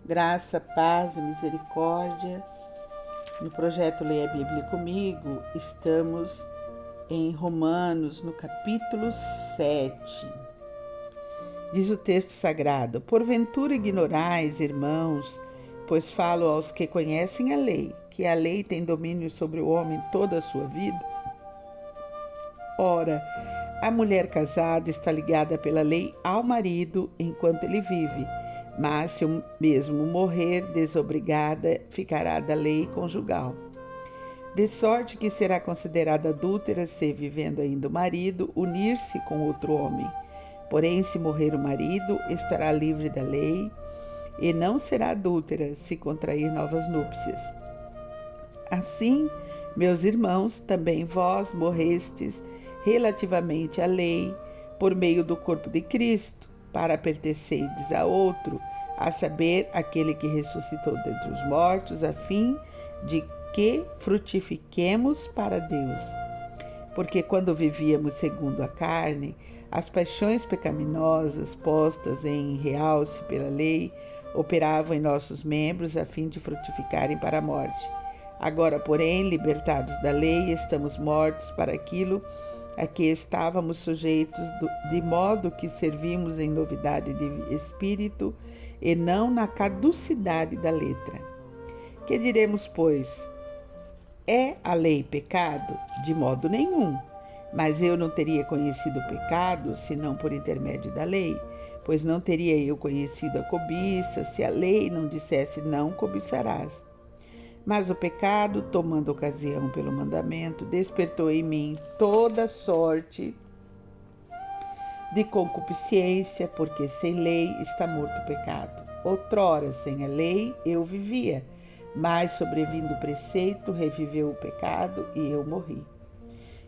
Graça, paz e misericórdia. No projeto Leia a Bíblia Comigo, estamos em Romanos, no capítulo 7. Diz o texto sagrado: Porventura ignorais, irmãos, pois falo aos que conhecem a lei, que a lei tem domínio sobre o homem toda a sua vida? Ora, a mulher casada está ligada pela lei ao marido enquanto ele vive, mas se o mesmo morrer, desobrigada ficará da lei conjugal. De sorte que será considerada adúltera se, vivendo ainda o marido, unir-se com outro homem. Porém, se morrer o marido, estará livre da lei e não será adúltera se contrair novas núpcias. Assim, meus irmãos, também vós morrestes relativamente à lei por meio do corpo de Cristo, para pertencerdes a outro, a saber, aquele que ressuscitou dentre os mortos, a fim de que frutifiquemos para Deus. Porque quando vivíamos segundo a carne, as paixões pecaminosas postas em realce pela lei operavam em nossos membros a fim de frutificarem para a morte. Agora, porém, libertados da lei, estamos mortos para aquilo a que estávamos sujeitos, de modo que servimos em novidade de espírito e não na caducidade da letra. Que diremos, pois? É a lei pecado? De modo nenhum. Mas eu não teria conhecido o pecado, senão por intermédio da lei, pois não teria eu conhecido a cobiça, se a lei não dissesse não cobiçarás. Mas o pecado, tomando ocasião pelo mandamento, despertou em mim toda sorte de concupiscência, porque sem lei está morto o pecado. Outrora, sem a lei, eu vivia, mas sobrevindo o preceito, reviveu o pecado e eu morri.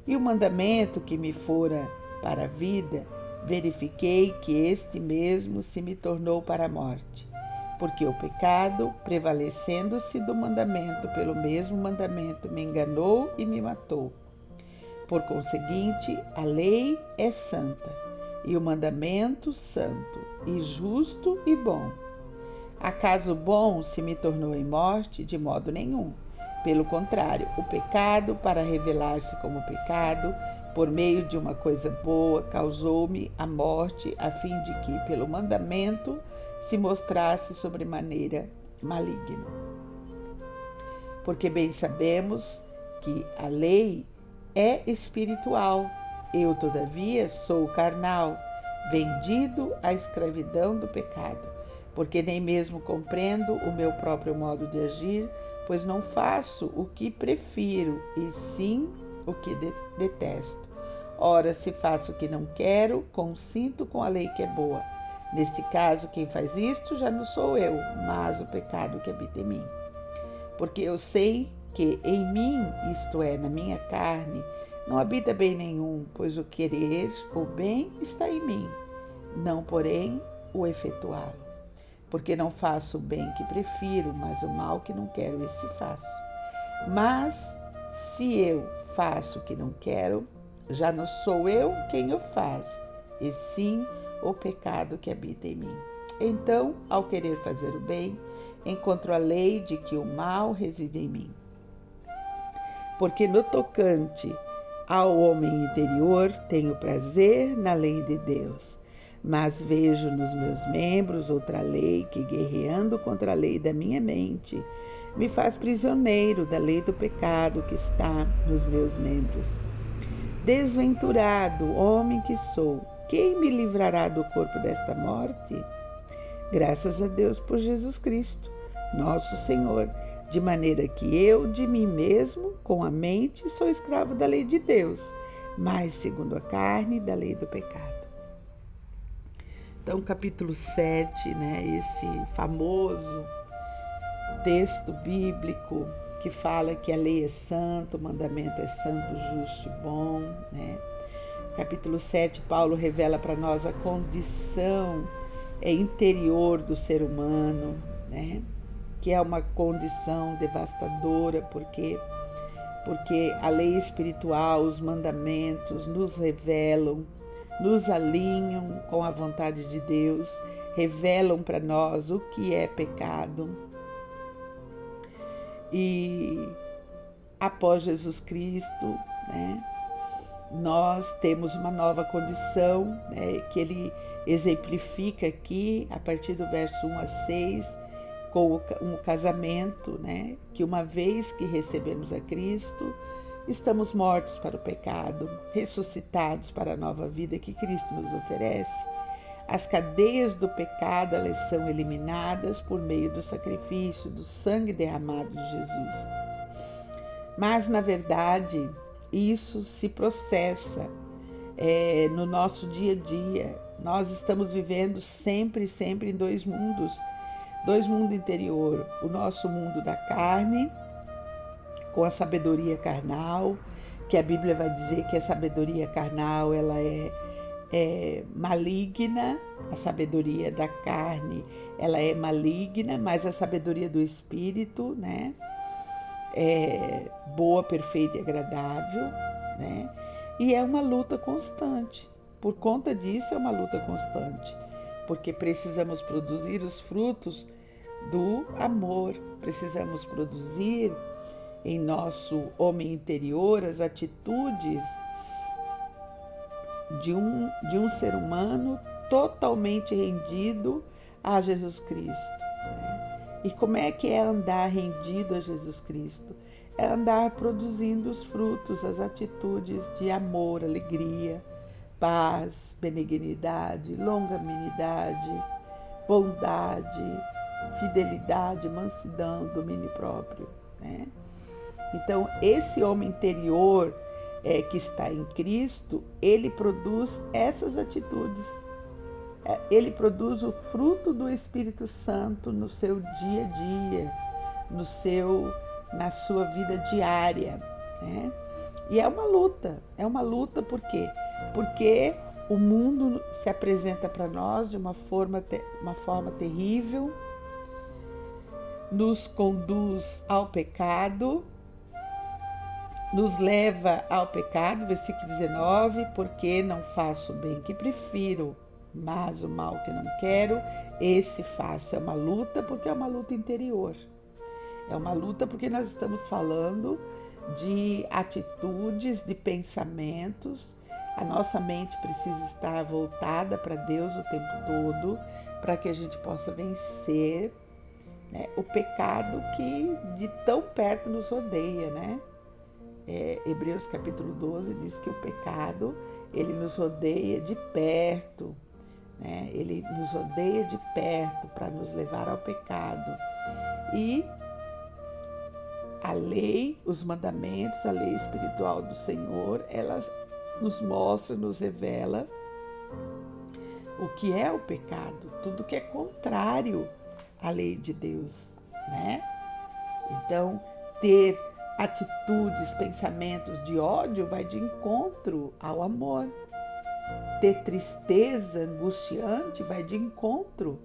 E o mandamento que me fora para a vida, verifiquei que este mesmo se me tornou para a morte. Porque o pecado, prevalecendo-se do mandamento pelo mesmo mandamento, me enganou e me matou. Por conseguinte, a lei é santa, e o mandamento santo, e justo e bom. Acaso bom se me tornou em morte? De modo nenhum. Pelo contrário, o pecado, para revelar-se como pecado, por meio de uma coisa boa, causou-me a morte, a fim de que, pelo mandamento, se mostrasse sobremaneira maligno. Porque bem sabemos que a lei é espiritual, eu, todavia, sou carnal, vendido à escravidão do pecado, porque nem mesmo compreendo o meu próprio modo de agir, pois não faço o que prefiro, e sim o que detesto. Ora, se faço o que não quero, consinto com a lei que é boa. Nesse caso, quem faz isto já não sou eu, mas o pecado que habita em mim. Porque eu sei que em mim, isto é, na minha carne, não habita bem nenhum, pois o querer o bem está em mim, não, porém, o efetuá-lo. Porque não faço o bem que prefiro, mas o mal que não quero, esse faço. Mas, se eu faço o que não quero, já não sou eu quem o faz, e sim o pecado que habita em mim. Então, ao querer fazer o bem, encontro a lei de que o mal reside em mim. Porque no tocante ao homem interior, tenho prazer na lei de Deus, mas vejo nos meus membros outra lei que, guerreando contra a lei da minha mente, me faz prisioneiro da lei do pecado que está nos meus membros. Desventurado homem que sou, quem me livrará do corpo desta morte? Graças a Deus por Jesus Cristo, nosso Senhor, de maneira que eu, de mim mesmo, com a mente, sou escravo da lei de Deus, mas segundo a carne, da lei do pecado. Então, capítulo 7, esse famoso texto bíblico que fala que a lei é santa, o mandamento é santo, justo e bom, Capítulo 7, Paulo revela para nós a condição interior do ser humano, que é uma condição devastadora, porque a lei espiritual, os mandamentos nos revelam, nos alinham com a vontade de Deus, revelam para nós o que é pecado. E após Jesus Cristo, né, nós temos uma nova condição, né, que ele exemplifica aqui a partir do verso 1 a 6, com um casamento, né, que uma vez que recebemos a Cristo, estamos mortos para o pecado, ressuscitados para a nova vida que Cristo nos oferece. As cadeias do pecado, elas são eliminadas por meio do sacrifício, do sangue derramado de Jesus. Mas, na verdade, isso se processa no nosso dia a dia. Nós estamos vivendo sempre em dois mundos interior. O nosso mundo da carne, com a sabedoria carnal, que a Bíblia vai dizer que a sabedoria carnal ela é maligna. A sabedoria da carne ela é maligna, mas a sabedoria do Espírito, né, é boa, perfeita e agradável, né? E é uma luta constante. Por conta disso é uma luta constante, porque precisamos produzir os frutos do amor, precisamos produzir em nosso homem interior as atitudes de um ser humano totalmente rendido a Jesus Cristo, né? E como é que é andar rendido a Jesus Cristo? É andar produzindo os frutos, as atitudes de amor, alegria, paz, benignidade, longanimidade, bondade, fidelidade, mansidão, domínio próprio, né? Então, esse homem interior que está em Cristo, ele produz essas atitudes. Ele produz o fruto do Espírito Santo no seu dia a dia, na sua vida diária, né? E é uma luta por quê? Porque o mundo se apresenta para nós de uma forma terrível, nos conduz ao pecado, nos leva ao pecado, versículo 19, porque não faço o bem que prefiro, mas o mal que não quero, esse faço. É uma luta porque é uma luta interior. É uma luta porque nós estamos falando de atitudes, de pensamentos. A nossa mente precisa estar voltada para Deus o tempo todo, para que a gente possa vencer, né, o pecado que de tão perto nos rodeia, né? Hebreus capítulo 12 diz que o pecado, ele nos rodeia de perto, né? Ele nos rodeia de perto para nos levar ao pecado. E a lei, os mandamentos, a lei espiritual do Senhor, elas nos mostra, nos revela o que é o pecado, tudo que é contrário à lei de Deus, né? Então, ter atitudes, pensamentos de ódio vai de encontro ao amor. Ter tristeza angustiante vai de encontro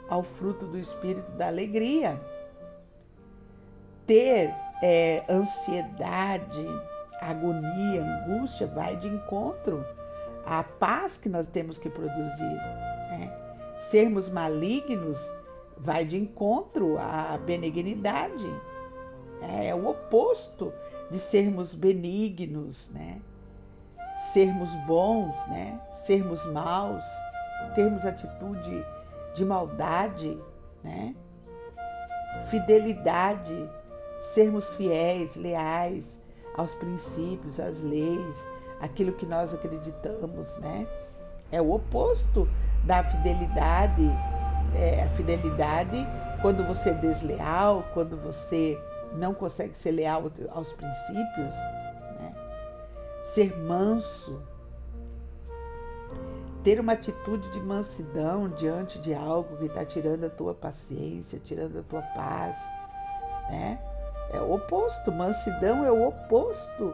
ao fruto do Espírito da alegria. Ter ansiedade, agonia, angústia vai de encontro à paz que nós temos que produzir, né? Sermos malignos vai de encontro à benignidade. É o oposto de sermos benignos, né? Sermos bons, né? Sermos maus, termos atitude de maldade, né? Fidelidade, sermos fiéis, leais aos princípios, às leis, aquilo que nós acreditamos, né? É o oposto da fidelidade. A fidelidade, quando você é desleal, quando você não consegue ser leal aos princípios, né? Ser manso, ter uma atitude de mansidão diante de algo que está tirando a tua paciência, tirando a tua paz, né? É o oposto, mansidão é o oposto,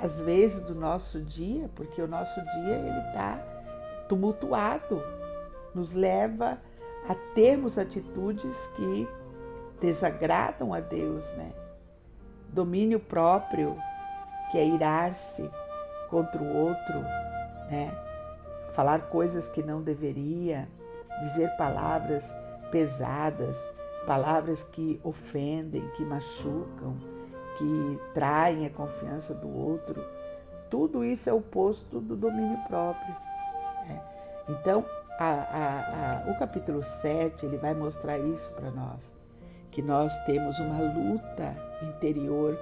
às vezes, do nosso dia, porque o nosso dia ele está tumultuado, nos leva a termos atitudes que desagradam a Deus, né? Domínio próprio, que é irar-se contra o outro, né? falar coisas que não deveria, dizer palavras pesadas, palavras que ofendem, que machucam, que traem a confiança do outro. Tudo isso é o oposto do domínio próprio. Então, o capítulo 7 ele vai mostrar isso para nós, que nós temos uma luta interior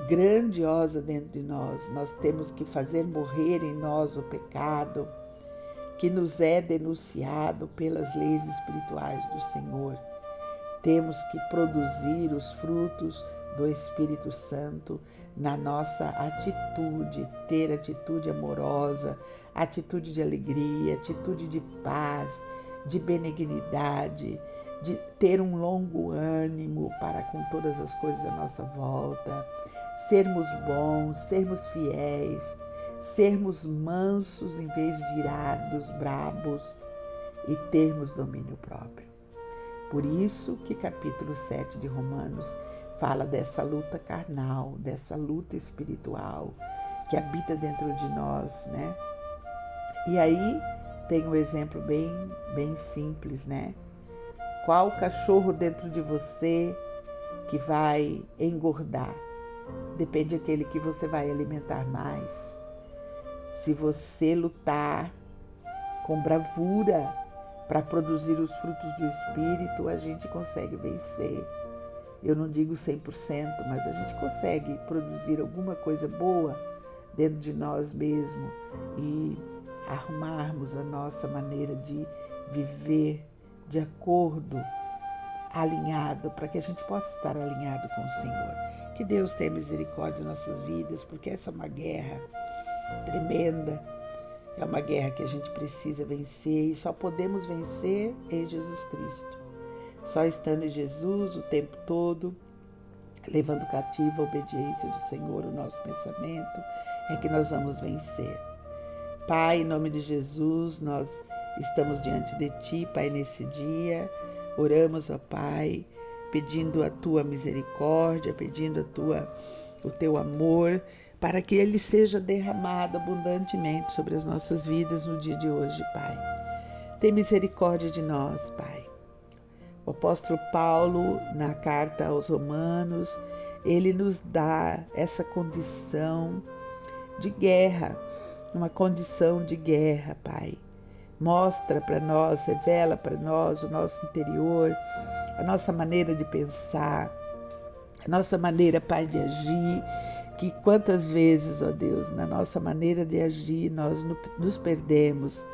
grandiosa dentro de nós. Nós temos que fazer morrer em nós o pecado que nos é denunciado pelas leis espirituais do Senhor. Temos que produzir os frutos do Espírito Santo na nossa atitude, ter atitude amorosa, atitude de alegria, atitude de paz, de benignidade, de ter um longo ânimo para com todas as coisas à nossa volta, sermos bons, sermos fiéis, sermos mansos em vez de irados, brabos e termos domínio próprio. Por isso que capítulo 7 de Romanos fala dessa luta carnal, dessa luta espiritual que habita dentro de nós, né? E aí tem um exemplo bem simples, né? Qual cachorro dentro de você que vai engordar? Depende daquele que você vai alimentar mais. Se você lutar com bravura para produzir os frutos do Espírito, a gente consegue vencer. Eu não digo 100%, mas a gente consegue produzir alguma coisa boa dentro de nós mesmos e arrumarmos a nossa maneira de viver de acordo, alinhado, para que a gente possa estar alinhado com o Senhor. Que Deus tenha misericórdia em nossas vidas, porque essa é uma guerra tremenda, é uma guerra que a gente precisa vencer e só podemos vencer em Jesus Cristo. Só estando em Jesus o tempo todo, levando cativo a obediência do Senhor, o nosso pensamento, é que nós vamos vencer. Pai, em nome de Jesus, nós estamos diante de Ti, Pai, nesse dia. Oramos, ó Pai, pedindo a Tua misericórdia, pedindo o Teu amor, para que Ele seja derramado abundantemente sobre as nossas vidas no dia de hoje, Pai. Tem misericórdia de nós, Pai. O apóstolo Paulo, na carta aos Romanos, ele nos dá essa condição de guerra, uma condição de guerra, Pai. Mostra para nós, revela para nós o nosso interior, a nossa maneira de pensar, a nossa maneira, Pai, de agir, que quantas vezes, ó Deus, na nossa maneira de agir, nós nos perdemos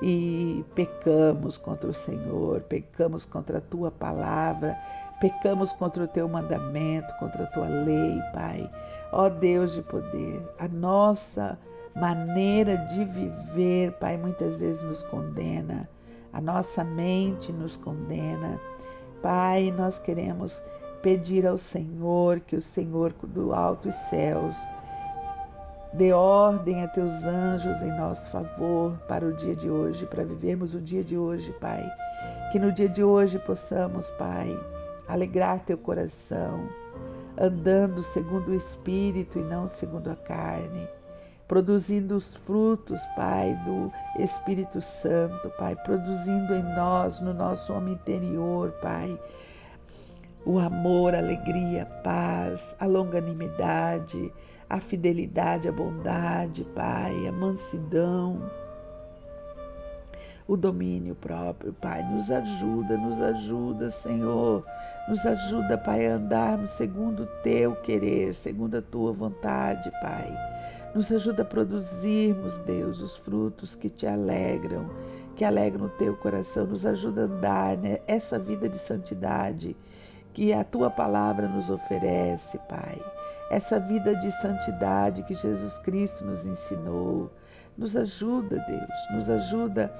e pecamos contra o Senhor, pecamos contra a Tua palavra, pecamos contra o Teu mandamento, contra a Tua lei, Pai. Ó Deus de poder, a nossa maneira de viver, Pai, muitas vezes nos condena, a nossa mente nos condena. Pai, nós queremos pedir ao Senhor que o Senhor do alto e céus dê ordem a Teus anjos em nosso favor para o dia de hoje, para vivermos o dia de hoje, Pai. Que no dia de hoje possamos, Pai, alegrar Teu coração, andando segundo o Espírito e não segundo a carne, produzindo os frutos, Pai, do Espírito Santo, Pai, produzindo em nós, no nosso homem interior, Pai, o amor, a alegria, a paz, a longanimidade, a fidelidade, a bondade, Pai, a mansidão, o domínio próprio, Pai. Nos ajuda, Senhor. Nos ajuda, Pai, a andarmos segundo o Teu querer, segundo a Tua vontade, Pai. Nos ajuda a produzirmos, Deus, os frutos que Te alegram, que alegram o Teu coração. Nos ajuda a andar, né, essa vida de santidade que a Tua palavra nos oferece, Pai. Essa vida de santidade que Jesus Cristo nos ensinou. Nos ajuda, Deus, nos ajuda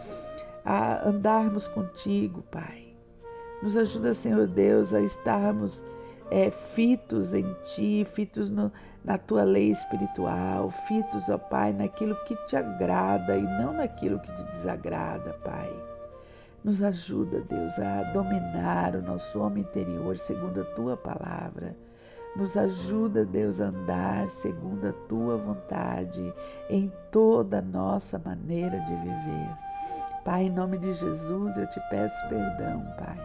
a andarmos contigo, Pai. Nos ajuda, Senhor Deus, a estarmos fitos em Ti, fitos na Tua lei espiritual, fitos, ó Pai, naquilo que Te agrada e não naquilo que Te desagrada, Pai. Nos ajuda, Deus, a dominar o nosso homem interior segundo a Tua palavra. Nos ajuda, Deus, a andar segundo a Tua vontade em toda a nossa maneira de viver. Pai, em nome de Jesus, eu te peço perdão, Pai.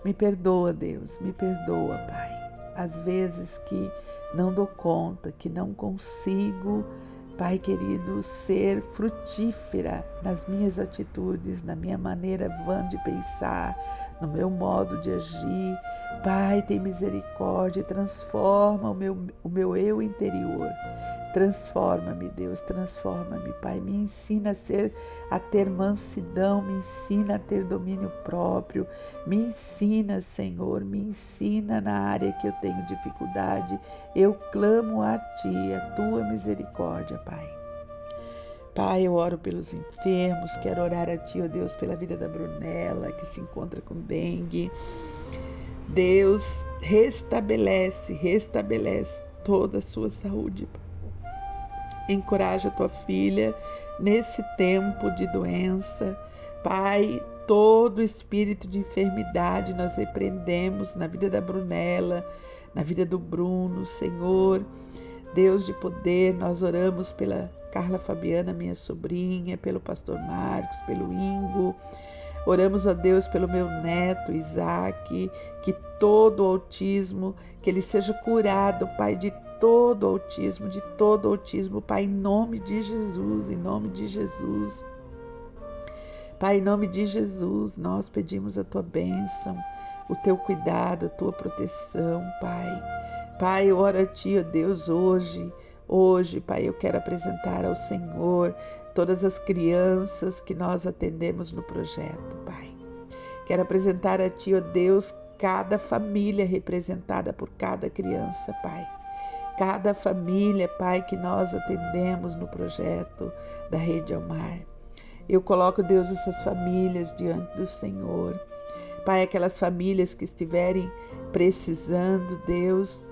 Me perdoa, Deus, me perdoa, Pai. Às vezes que não dou conta, que não consigo, Pai querido, ser frutífera nas minhas atitudes, na minha maneira vã de pensar, no meu modo de agir. Pai, tem misericórdia, transforma o meu eu interior. Transforma-me, Deus, transforma-me, Pai. Me ensina a ter mansidão, me ensina a ter domínio próprio. Me ensina, Senhor, me ensina na área que eu tenho dificuldade. Eu clamo a Ti, a Tua misericórdia, Pai. Pai, eu oro pelos enfermos, quero orar a Ti, ó Deus, pela vida da Brunella, que se encontra com dengue. Deus, restabelece toda a sua saúde. Encoraja a tua filha nesse tempo de doença. Pai, todo espírito de enfermidade nós repreendemos na vida da Brunella, na vida do Bruno, Senhor. Deus de poder, nós oramos pela Carla Fabiana, minha sobrinha, pelo pastor Marcos, pelo Ingo. Oramos a Deus pelo meu neto Isaac, que todo autismo, que ele seja curado, Pai, de todo autismo, Pai, em nome de Jesus, em nome de Jesus. Pai, em nome de Jesus, nós pedimos a Tua bênção, o Teu cuidado, a Tua proteção, Pai. Pai, eu oro a Ti, ó Deus, hoje, Pai, eu quero apresentar ao Senhor todas as crianças que nós atendemos no projeto, Pai. Quero apresentar a Ti, ó Deus, cada família representada por cada criança, Pai. Cada família, Pai, que nós atendemos no projeto da Rede Almar. Eu coloco, Deus, essas famílias diante do Senhor. Pai, aquelas famílias que estiverem precisando, Deus,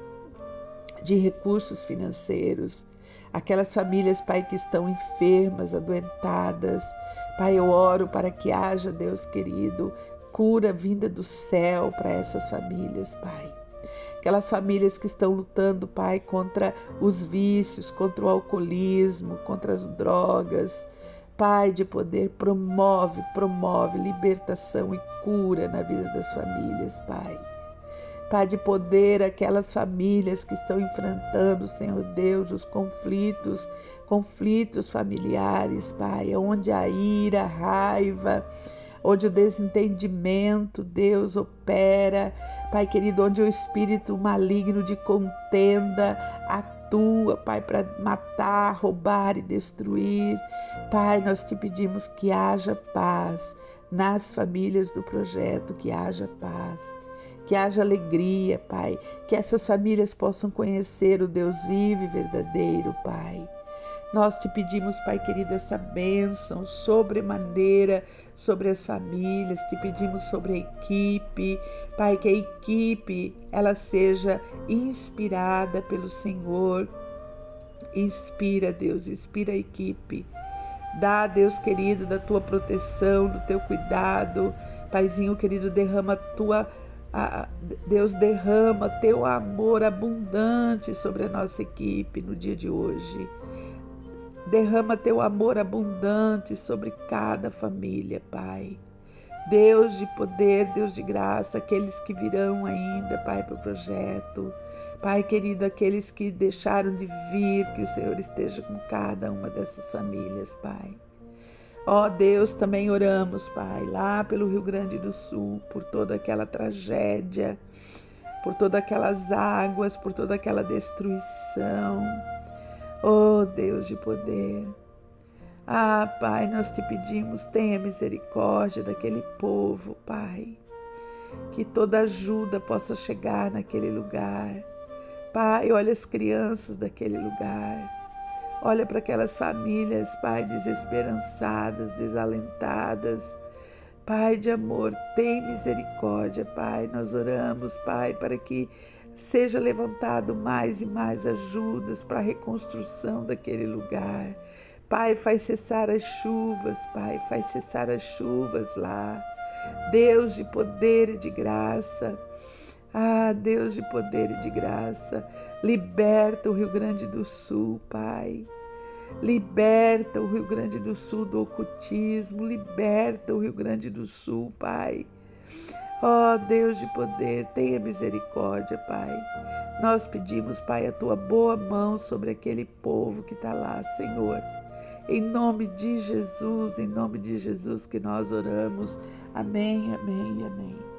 de recursos financeiros. Aquelas famílias, Pai, que estão enfermas, adoentadas. Pai, eu oro para que haja, Deus querido, cura vinda do céu para essas famílias, Pai. Aquelas famílias que estão lutando, Pai, contra os vícios, contra o alcoolismo, contra as drogas. Pai de poder, promove libertação e cura na vida das famílias, Pai. Pai de poder, aquelas famílias que estão enfrentando, Senhor Deus, os conflitos familiares, Pai, onde a ira, a raiva, onde o desentendimento, Deus, opera, Pai querido, onde o espírito maligno de contenda atua, Pai, para matar, roubar e destruir. Pai, nós te pedimos que haja paz nas famílias do projeto, que haja paz, que haja alegria, Pai, que essas famílias possam conhecer o Deus vivo e verdadeiro, Pai. Nós te pedimos, Pai querido, essa bênção sobremaneira sobre as famílias, te pedimos sobre a equipe, Pai, que a equipe ela seja inspirada pelo Senhor. Inspira, Deus, inspira a equipe. Dá, Deus querido, da tua proteção, do teu cuidado. Paizinho querido, Deus, derrama teu amor abundante sobre a nossa equipe no dia de hoje. Derrama teu amor abundante sobre cada família, Pai. Deus de poder, Deus de graça, aqueles que virão ainda, Pai, para o projeto. Pai querido, aqueles que deixaram de vir, que o Senhor esteja com cada uma dessas famílias, Pai. Ó Deus, também oramos, Pai, lá pelo Rio Grande do Sul, por toda aquela tragédia, por todas aquelas águas, por toda aquela destruição. Oh, Deus de poder. Ah, Pai, nós te pedimos, tenha misericórdia daquele povo, Pai. Que toda ajuda possa chegar naquele lugar. Pai, olha as crianças daquele lugar. Olha para aquelas famílias, Pai, desesperançadas, desalentadas. Pai de amor, tem misericórdia, Pai. Nós oramos, Pai, para que seja levantado mais e mais ajudas para a reconstrução daquele lugar. Pai, faz cessar as chuvas, Pai, faz cessar as chuvas lá. Deus de poder e de graça. Ah, Deus de poder e de graça, liberta o Rio Grande do Sul, Pai. Liberta o Rio Grande do Sul do ocultismo, liberta o Rio Grande do Sul, Pai. Ó Deus de poder, tenha misericórdia, Pai. Nós pedimos, Pai, a tua boa mão sobre aquele povo que está lá, Senhor. Em nome de Jesus que nós oramos. Amém, amém, amém.